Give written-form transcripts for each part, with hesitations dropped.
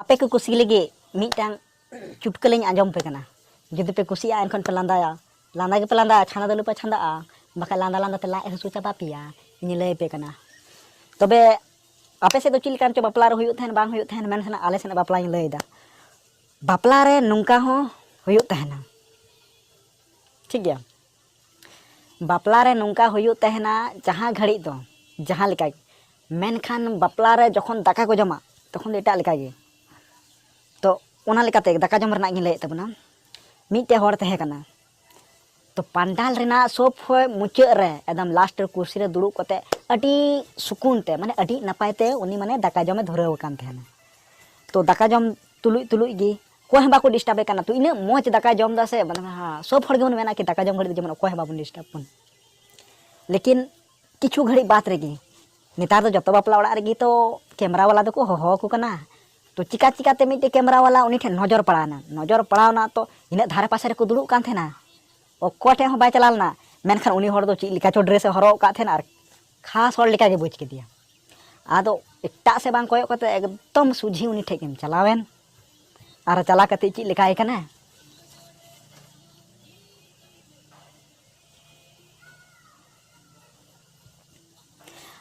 Ape ko kusi lagi mitang चुटकलें आजम पे कना जुदी पे कुसिया एनखन पे लांदाया लांदा के पे लांदा छाना दलु पे छांदा बखा लांदा लांदा ते लाए हसु चाबा पिया इन लय पे कना तबे आपे से तो चिल कान चो बापला रे हुयुत थेन बांग हुयुत थेन मेनखन आले सेना बापला इन लयदा बापला रे नुंका हो हुयुत थेना ठीक गया बापला रे नुंका हुयुत थेना जहां घड़ी दो जहां लेका मेनखन बापला रे जखन दाका को जमा तखन एटा लेका गे तो ओना लेकाते दाका जम रना गिन लय तबना मिटे हर तहे कना तो पंडाल रेना सब मुचाद रे एकदम लास्ट कुर्सी रे दुड़ुब कते अडी सुकून ते माने अडी नपाय ते उनी माने दाका जमे धरेव कान थेना तो दाका जम तुलुई तुलुई गी कोय बाको डिस्टर्ब कना तो इना मोज दाका जम दा से माने हां सब हर गेन मेना कि दाका जम घड़ी जमन कोय बाबन डिस्टर्ब पन लेकिन किछु घड़ी बात रेगी नेतार तो जतो बापला ओड़ा रेगी तो कैमरा वाला दको हो को कना तो चिका चिकाते मिटे कैमरा वाला उनी ठे नजर पड़ावना तो इना धारे पासे रे को दुड़ुब कान थेना ओकोटे हो बाय चलालना मेनखान उनी हर दो ची लिका चो ड्रेस हरव का थेना खास हर लिका गे बुझ के दिया आदो एटा से बांग कोयो कते एकदम सुझी उनी ठे केम चलावेन आर चला कते ची लिका है कना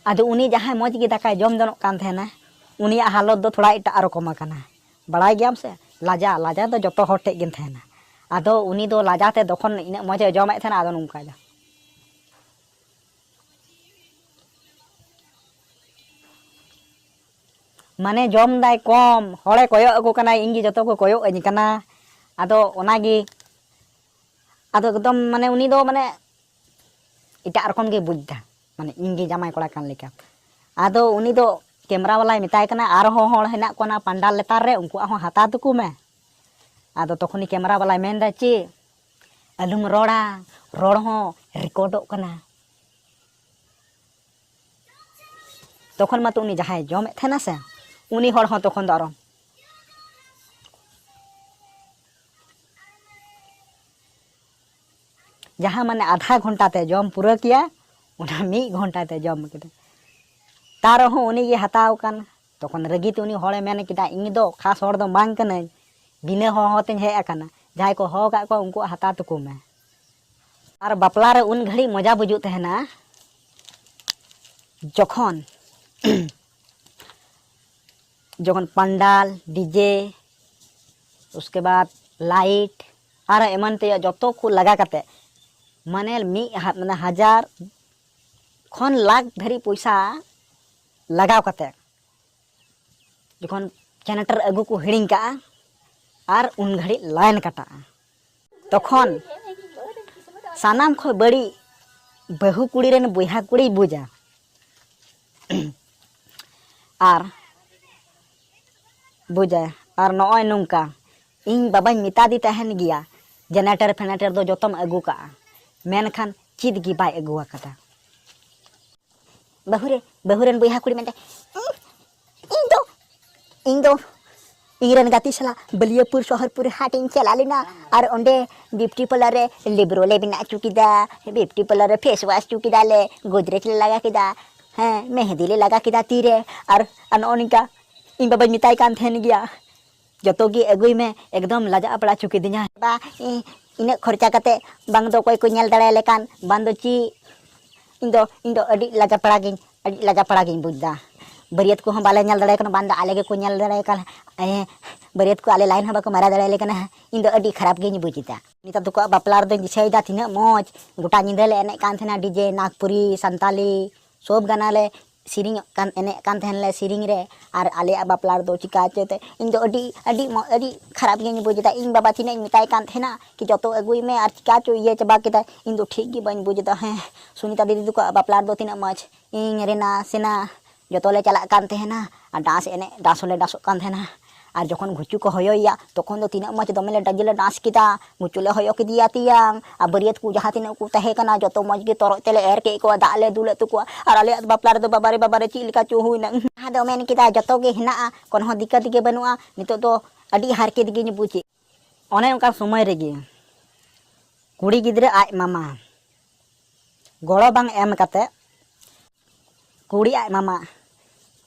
आदो उनी जहां मौज गे दाका जम जनोक कान थेना उनिया हालत दो थोड़ा एटा रकम कना बड़ाई गयाम से लाजा लाजा दो जतो हर ठे गेन थेना आदो उनी दो लाजाते दखन इन मजे जमे थेना आदो नुंका दा माने जम दाय कम हड़े कोयो अगो कना इंगी जतो को कोयो अनी कना आदो ओनागी आदो एकदम माने उनी दो माने एटा रकम गे बुझदा माने इंगी जामाय कोड़ा कान लेका आदो उनी दो कैमरा वाला मिताय कना आर हो हड़ हेना कोना पंडाल लेतार रे उनको हो हता तकु में आदो तखनी कैमरा वाला मेनदा ची अलुम रोड़ा रोड़ हो रिकॉर्डो कना तखन मत उनी जहाय जम थेना से उनी हड़ हो तखन दारो जहां माने आधा घंटा ते जम पूरा किया उना 1 घंटा ते जम केदा तार हो उनी ये हताव कान तखन रगित उनी हड़े मेन किदा इन दो खास हड़ दो मांग कने बिना हो होते हे अकना जाय को हो का को उनको हता तको में आर बापला रे उन घड़ी मजा बुझु तहना जखन जखन पंडाल डीजे उसके बाद लाइट आर एमन ते जतो को लगा कते माने माने 1000 खन लाख धरी पैसा लगाव कते जखन जनरेटर अगु को हिडिंग का आर उन घड़ी लाइन काटा तखन सानाम खो बड़ी बहु कुड़ी रेन बुहा कुड़ी बुझा आर बुझा आर नय नुंका इन बाबाई मिता दी तहन गिया जनरेटर फेनेटर दो जतम अगु का मेनखान चिद गी बाय अगुआ कता बहुरेन बुहा कुड़ी मेनते इन दो इरन गाती सला बलियापुर शहरपुर हाटिंग चला लेना और ओंडे ब्यूटी पार्लर रे लिब्रोले बिना चुकीदा ब्यूटी पार्लर रे फेस वॉश चुकीदा ले गोदरेज ले लगा किदा हैं मेहंदी ले लगा किदा तीरे और अनोनिका इन बाबा मिताई कान थेन गया जतो गी अगुई में एकदम लजा पड़ा चुकी दिना बा इन खर्चा कते बांग दो कोई को नेल दड़े लेकान बांदो ची इन दो अडी लजा पड़ा गिन बुझदा बरियत को हम बाले नेल दड़े कन बांदा आले के को नेल दड़े कन बरियत को आले लाइन हबा को मारा दड़े लेकन इन दो अडी खराब गे बुझिता निता तो को बापलार दो दिसाइदा तिना मौज गोटा निंदा ले एने कान थेना डीजे नागपुरी संताली सब गाना ले सिरिंग कान एने कान थेन ले सिरिंग रे आर आले बापलार दो चिका चते इन दो अडी खराब गे बुझिता इन बाबा तिना मिताई कान थेना कि जतो अगुई में आर चिका चो ये चबा केदा इन दो ठीक गी बन बुझिता है सुनीता दीदी को बापलार दो तिना मौज इन रेना सेना जतोले चला कान थेना आ डांस एने डांसोले डांसो कान थेना और जखन घुचू को होया तखन दो तीना मज दमेले डजले डांस किदा घुचुले होयो किदिया तियांग आ बरियत को जहां तिना को तहे कना जतो मज गे तोरो तेले एर के को दाले दुले तो को और आले बापला रे बाबारे चिलका चो हुइना हा दो मेन किदा जतो गे हिना कोन हो दिक्कत गे बनुआ नितो दो अडी हार के दिगे बुझी ओने उनका समय रेगे कुड़ी गिद्रे आज मामा गोड़ो बांग एम कते कुड़ी आज मामा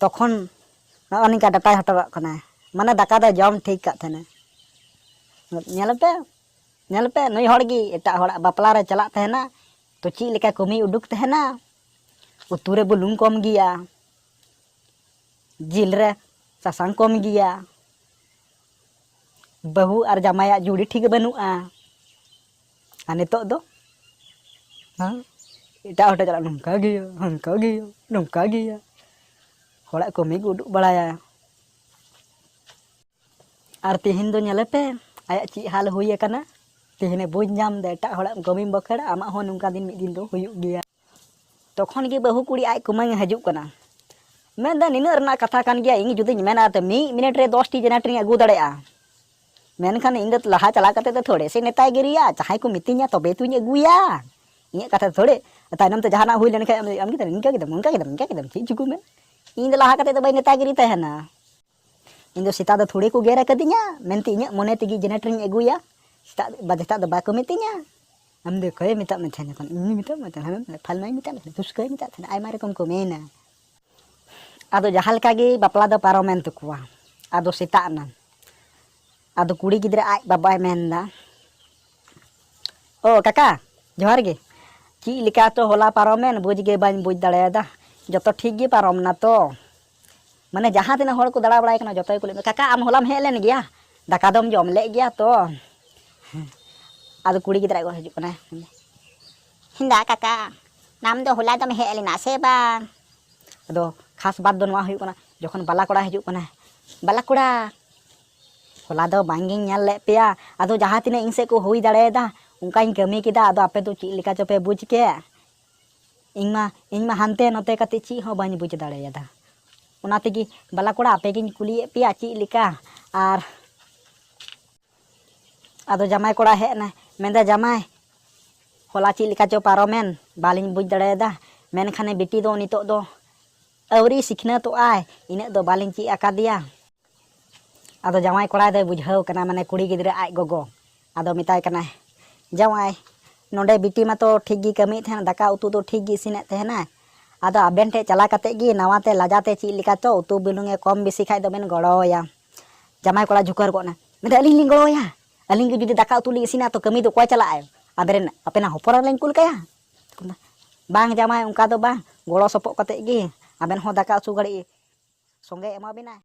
तखन ननिका डाटा हटवा कना माने दाका दो जम ठीक का थे नेल पे नई हड़गी एटा हड़ा बापला रे चला तहना तो ची लेका कमी उडुक तहना उतु रे बुलुंग कम गिया जिल रे सासांग कम गिया बहु और जमाया जुड़ी ठीक बनुआ आ नितो दो हाँ एटा हटे चला नंका गिया हड़ा कमी को उडुक बड़ाया और तेहन दो नेले पे आया ची हाल हुई कना तेहने बुझ जाम दे एटा हड़ा कमी बखड़ा आमा हो नुका दिन मिद दिन दो हुयुग गिया तखन गे बहु कुड़ी आय कुमांग हजु कना मैं दा निना रना कथा कान गया इंग जुदी मेना ते 1 मिनट रे 10 टी जेनेटरिंग अगु दड़ेया मेनखान इंग लहा चला कते तो थोड़े से नेता गिरिया चाहे को मितिया तबे तुኝ अगुया इन कथा थोड़े तायनम ते जहाना हुई लेन खाय आम की इनका किदम ची चुकु में इन लहा कते तो बाय नेता गिरी तहना इन दो सीता दो थोड़े को गेरा कदिया मेनती इन मने तेगी जेनेटरिंग अगुया सीता बदता दो बाको मितिया हम दे कय मिता में थने कन इन मिता में थने फल नहीं मिता में तुस कय मिता थने आयमा रकम को मेना आदो जहाल कागे बापला दो पारोमेन तकुआ आदो सीता ना आदो कुड़ी गिद्रे आय बाबाय मेनदा ओ काका जोहार गे ची लिका तो होला पारोमेन बुझ गे बाñ बुझ दाड़ेदा जतो ठीक गे पारोम ना तो माने जहां तिना हड़ को दड़ा बड़ाय कना जतो को काका आम होलाम हे लेन गया दाका दम जम ले गया तो आदो कुड़ी गिद्रा को हजु कना हिंदा काका नाम दो होला दम हे लेना से बा आदो खास बात दो नवा हुई कना जखन बाला कोड़ा हजु कना बाला कोड़ा होला दो बांगिंग ñal ले पेया आदो जहां तिना इंग से को हुई दाड़ेदा उनकाई कमी किदा आदो आपे तो ची लिका चोपे बुझ के इंग मा हानते नोते कते ची हो बाñ बुझ दाड़ेदा उना तेगी बाला कोड़ा आपे गिन कुलिए पेया ची लिका आर आदो जमाय कोड़ा हे ना मेंदा जमाय होला ची लिका चो पारोमेन बालिन बुझ दाड़ेदा मेनखाने बेटी दो नितो दो अवरी सिखना तो आय इने दो बालिन ची आकादिया आदो जमाय कोड़ा दे बुझाव कना माने कुड़ी गिद्रे आय गोगो आदो मिताय कना जमाय नोंडे बेटी मा तो ठीक गी कमी थेना दाका उतु तो ठीक गी सिने तेना आदो आबेन ठे चला कते गी नवाते लाजाते ची लिका तो उतु बिलुंगे कम बेसी खाय दो बेन गड़ोया जमाय कोड़ा झुकर कोना मेदा अलिंग लिंग गड़ोया अलिंग जुदी दाका उतु लिंग सिना तो कमी तो कोय चला आय आबेन अपेना होपरा लें कुल कया बांग जमाय उनका दो बांग गड़ो सपो कते गी आबेन हो दाका उतु गड़ी संगे एमा बिना